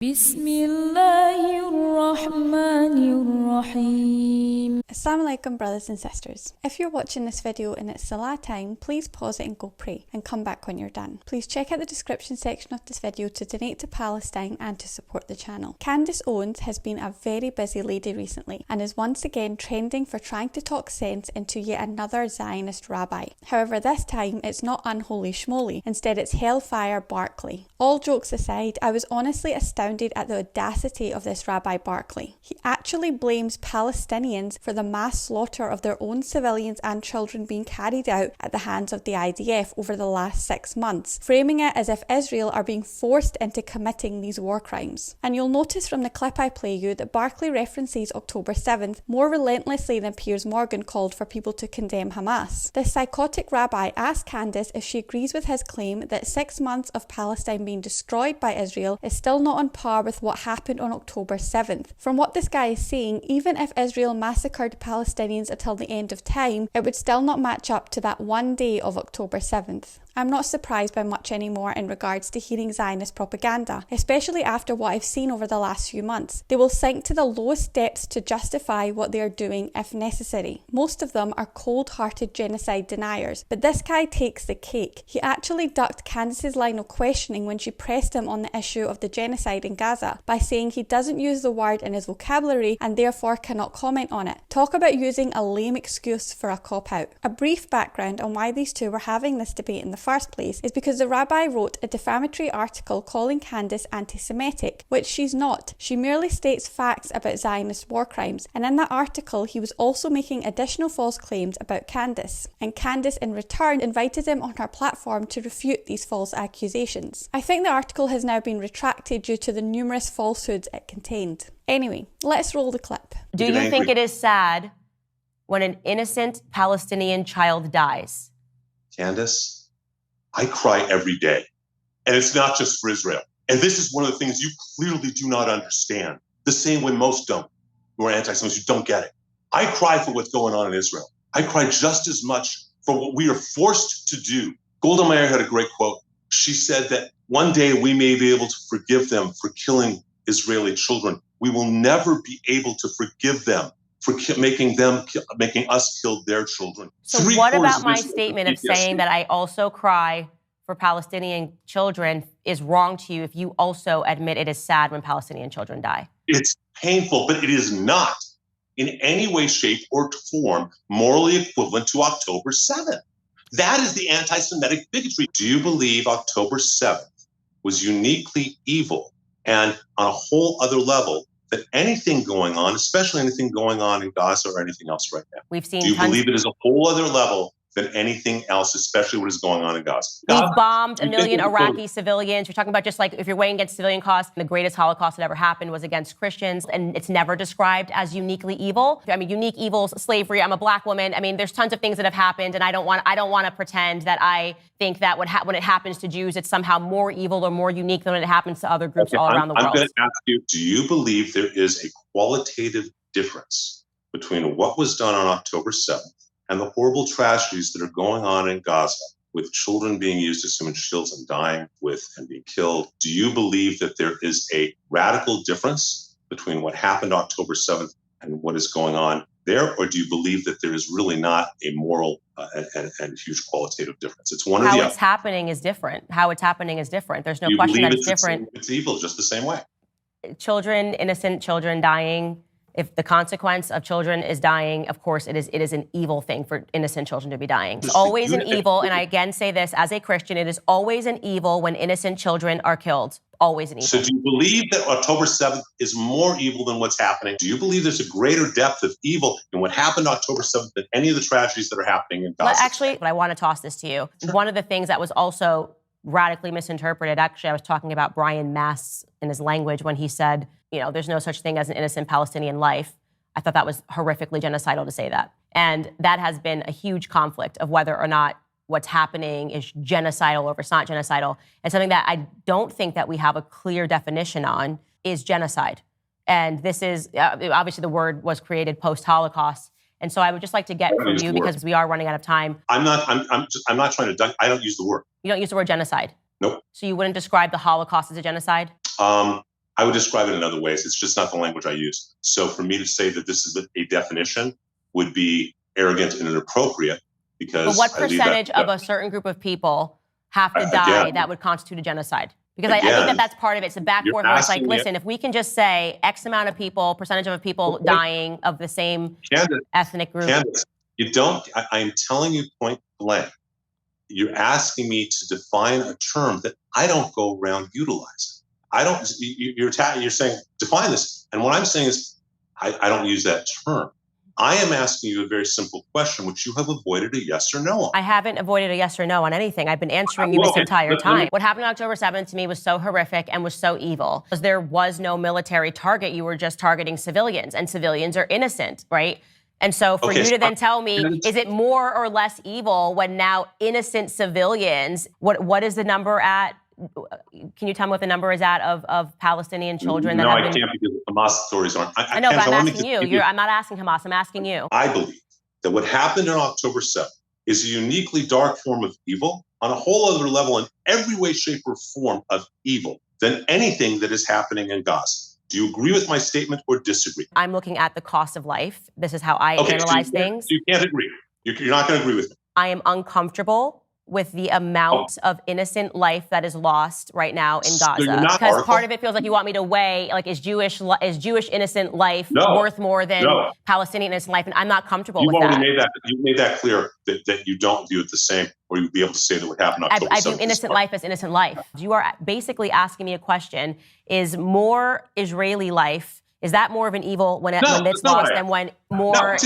بسم الله الرحمن الرحيم. Assalamu alaikum, brothers and sisters. If you're watching this video and it's Salah time, please pause it and go pray and come back when you're done. Please check out the description section of this video to donate to Palestine and to support the channel. Candace Owens has been a very busy lady recently and is once again trending for trying to talk sense into yet another Zionist rabbi. However, this time it's not unholy schmoly, instead it's hellfire Barclay. All jokes aside, I was honestly astounded at the audacity of this Rabbi Barclay. He actually blames Palestinians for the mass slaughter of their own civilians and children being carried out at the hands of the IDF over the last 6 months, framing it as if Israel are being forced into committing these war crimes. And you'll notice from the clip I play you that Barclay references October 7th more relentlessly than Piers Morgan called for people to condemn Hamas. This psychotic rabbi asked Candace if she agrees with his claim that 6 months of Palestine being destroyed by Israel is still not on par with what happened on October 7th. From what this guy is saying, even if Israel massacred Palestinians until the end of time, it would still not match up to that one day of October 7th. I'm not surprised by much anymore in regards to hearing Zionist propaganda, especially after what I've seen over the last few months. They will sink to the lowest depths to justify what they are doing if necessary. Most of them are cold-hearted genocide deniers, but this guy takes the cake. He actually ducked Candace's line of questioning when she pressed him on the issue of the genocide in Gaza by saying he doesn't use the word in his vocabulary and therefore cannot comment on it. Talk about using a lame excuse for a cop-out. A brief background on why these two were having this debate in the first place is because the rabbi wrote a defamatory article calling Candace anti-Semitic, which she's not. She merely states facts about Zionist war crimes, and in that article he was also making additional false claims about Candace, and Candace in return invited him on her platform to refute these false accusations. I think the article has now been retracted due to the numerous falsehoods it contained. Anyway, let's roll the clip. Do you think it is sad when an innocent Palestinian child dies? Candace, I cry every day. And it's not just for Israel. And this is one of the things you clearly do not understand. The same way most don't, who are anti-Semites, who don't get it. I cry for what's going on in Israel. I cry just as much for what we are forced to do. Golda Meir had a great quote. She said that one day we may be able to forgive them for killing Israeli children. We will never be able to forgive them for making us kill their children. So what about my statement of saying that I also cry for Palestinian children is wrong to you if you also admit it is sad when Palestinian children die? It's painful, but it is not in any way, shape, or form morally equivalent to October 7th. That is the anti-Semitic bigotry. Do you believe October 7th was uniquely evil and on a whole other level than anything going on, especially anything going on in Gaza or anything else right now? We've seen. Do you believe it is a whole other level than anything else, especially what is going on in Gaza? We've bombed a million Iraqi civilians. You're talking about just like if you're weighing against civilian costs, the greatest Holocaust that ever happened was against Christians, and it's never described as uniquely evil. I mean, unique evils, slavery. I'm a black woman. I mean, there's tons of things that have happened, and I don't want to pretend that I think that when it happens to Jews, it's somehow more evil or more unique than when it happens to other groups all around the world. I'm going to ask you, do you believe there is a qualitative difference between what was done on October 7th and the horrible tragedies that are going on in Gaza, with children being used as human shields and dying with and being killed? Do you believe that there is a radical difference between what happened October 7th and what is going on there? Or do you believe that there is really not a moral and huge qualitative difference? It's one or the other. How it's happening is different. How it's happening is different. There's no question that it's different. It's evil just the same way. Children, innocent children dying. If the consequence of children is dying, of course, it is an evil thing for innocent children to be dying. It's always an evil, and I again say this as a Christian, it is always an evil when innocent children are killed. Always an evil. So do you believe that October 7th is more evil than what's happening? Do you believe there's a greater depth of evil in what happened October 7th than any of the tragedies that are happening in Gaza? But I want to toss this to you. Sure. One of the things that was also radically misinterpreted, actually, I was talking about Brian Mast's in his language when he said, there's no such thing as an innocent Palestinian life. I thought that was horrifically genocidal to say that. And that has been a huge conflict of whether or not what's happening is genocidal or if it's not genocidal. And something that I don't think that we have a clear definition on is genocide. And this is, obviously the word was created post-Holocaust. And so I would just like to get from you, because we are running out of time. I'm not trying to, I don't use the word. You don't use the word genocide? Nope. So you wouldn't describe the Holocaust as a genocide? I would describe it in other ways. It's just not the language I use. So for me to say that this is a definition would be arrogant and inappropriate, because but what percentage of a certain group of people have to die that would constitute a genocide? Because I think that's part of it. It's a back forth where it's like, listen, if we can just say X amount of people, percentage of people dying of the same ethnic group. Candace, you don't, I'm telling you point blank, you're asking me to define a term that I don't go around utilizing. I don't, you're saying, define this. And what I'm saying is, I don't use that term. I am asking you a very simple question, which you have avoided a yes or no on. I haven't avoided a yes or no on anything. I've been answering you this entire time. What happened on October 7th to me was so horrific and was so evil. Because there was no military target. You were just targeting civilians, and civilians are innocent, right? And so for you to then tell me, is it more or less evil when now innocent civilians, what is the number at? Can you tell me what the number is at of Palestinian children? No, I can't, because the Hamas stories aren't. I know, but I'm asking you. I'm not asking Hamas. I'm asking you. I believe that what happened on October 7th is a uniquely dark form of evil on a whole other level, in every way, shape, or form of evil than anything that is happening in Gaza. Do you agree with my statement or disagree? I'm looking at the cost of life. This is how I analyze things. You can't agree. You're not going to agree with me. I am uncomfortable with the amount of innocent life that is lost right now in Gaza. Because part of it feels like you want me to weigh, like, is Jewish innocent life worth more than Palestinian innocent life? And I'm not comfortable with that. You've made that clear, that you don't view it the same, or you'd be able to say that what happened on October 7th. I view innocent life as innocent life. You are basically asking me a question: is more Israeli life, is that more of an evil when it's lost than when more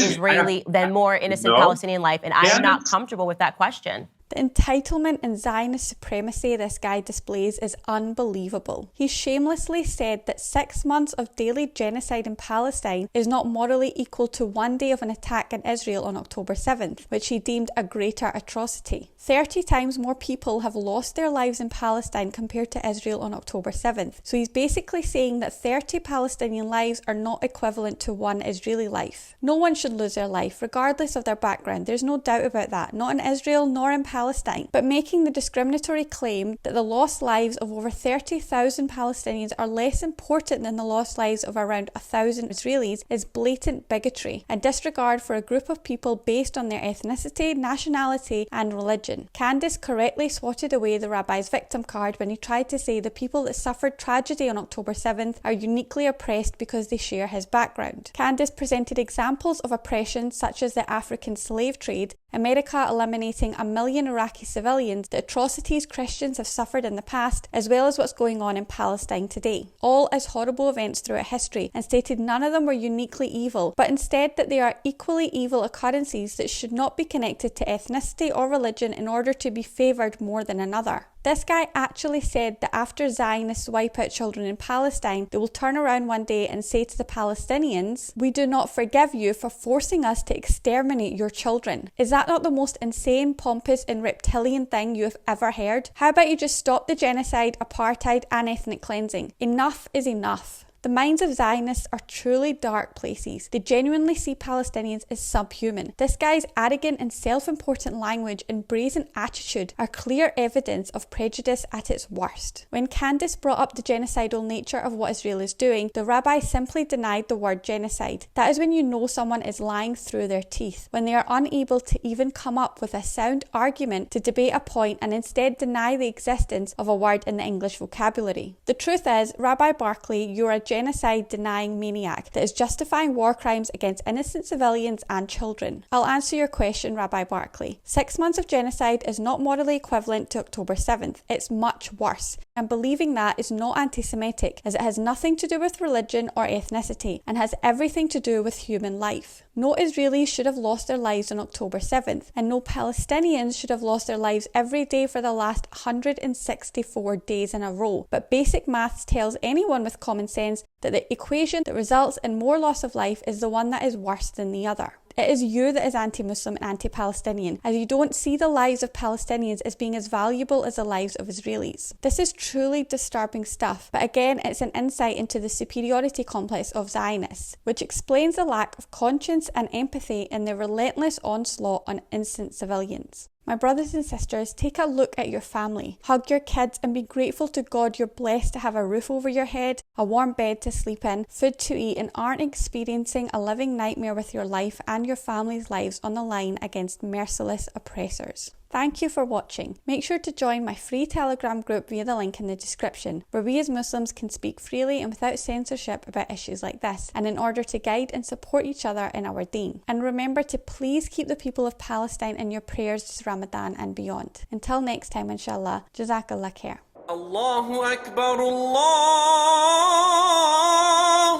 more innocent Palestinian life? And I am not comfortable with that question. The entitlement and Zionist supremacy this guy displays is unbelievable. He shamelessly said that 6 months of daily genocide in Palestine is not morally equal to 1 day of an attack in Israel on October 7th, which he deemed a greater atrocity. 30 times more people have lost their lives in Palestine compared to Israel on October 7th. So he's basically saying that 30 Palestinian lives are not equivalent to 1 Israeli life. No one should lose their life, regardless of their background. There's no doubt about that. Not in Israel, nor in Palestine. But making the discriminatory claim that the lost lives of over 30,000 Palestinians are less important than the lost lives of around 1,000 Israelis is blatant bigotry and disregard for a group of people based on their ethnicity, nationality, and religion. Candace correctly swatted away the rabbi's victim card when he tried to say the people that suffered tragedy on October 7th are uniquely oppressed because they share his background. Candace presented examples of oppression such as the African slave trade, America eliminating 1 million Iraqi civilians, the atrocities Christians have suffered in the past, as well as what's going on in Palestine today. All as horrible events throughout history, and stated none of them were uniquely evil, but instead that they are equally evil occurrences that should not be connected to ethnicity or religion in order to be favoured more than another. This guy actually said that after Zionists wipe out children in Palestine, they will turn around one day and say to the Palestinians, "We do not forgive you for forcing us to exterminate your children." Is that not the most insane, pompous and reptilian thing you have ever heard? How about you just stop the genocide, apartheid and ethnic cleansing? Enough is enough. The minds of Zionists are truly dark places. They genuinely see Palestinians as subhuman. This guy's arrogant and self-important language and brazen attitude are clear evidence of prejudice at its worst. When Candace brought up the genocidal nature of what Israel is doing, the rabbi simply denied the word genocide. That is when you know someone is lying through their teeth, when they are unable to even come up with a sound argument to debate a point and instead deny the existence of a word in the English vocabulary. The truth is, Rabbi Barclay, you are a genocide-denying maniac that is justifying war crimes against innocent civilians and children. I'll answer your question, Rabbi Barclay. 6 months of genocide is not morally equivalent to October 7th. It's much worse. And believing that is not anti-Semitic, as it has nothing to do with religion or ethnicity, and has everything to do with human life. No Israelis should have lost their lives on October 7th, and no Palestinians should have lost their lives every day for the last 164 days in a row. But basic maths tells anyone with common sense that the equation that results in more loss of life is the one that is worse than the other. It is you that is anti-Muslim and anti-Palestinian, as you don't see the lives of Palestinians as being as valuable as the lives of Israelis. This is truly disturbing stuff, but again, it's an insight into the superiority complex of Zionists, which explains the lack of conscience and empathy in their relentless onslaught on innocent civilians. My brothers and sisters, take a look at your family. Hug your kids and be grateful to God you're blessed to have a roof over your head, a warm bed to sleep in, food to eat, and aren't experiencing a living nightmare with your life and your family's lives on the line against merciless oppressors. Thank you for watching. Make sure to join my free Telegram group via the link in the description, where we as Muslims can speak freely and without censorship about issues like this, and in order to guide and support each other in our deen. And remember to please keep the people of Palestine in your prayers this Ramadan and beyond. Until next time, inshallah, Jazakallah khair. Allahu Akbar, Allahu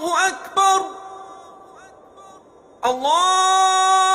Akbar, Allah.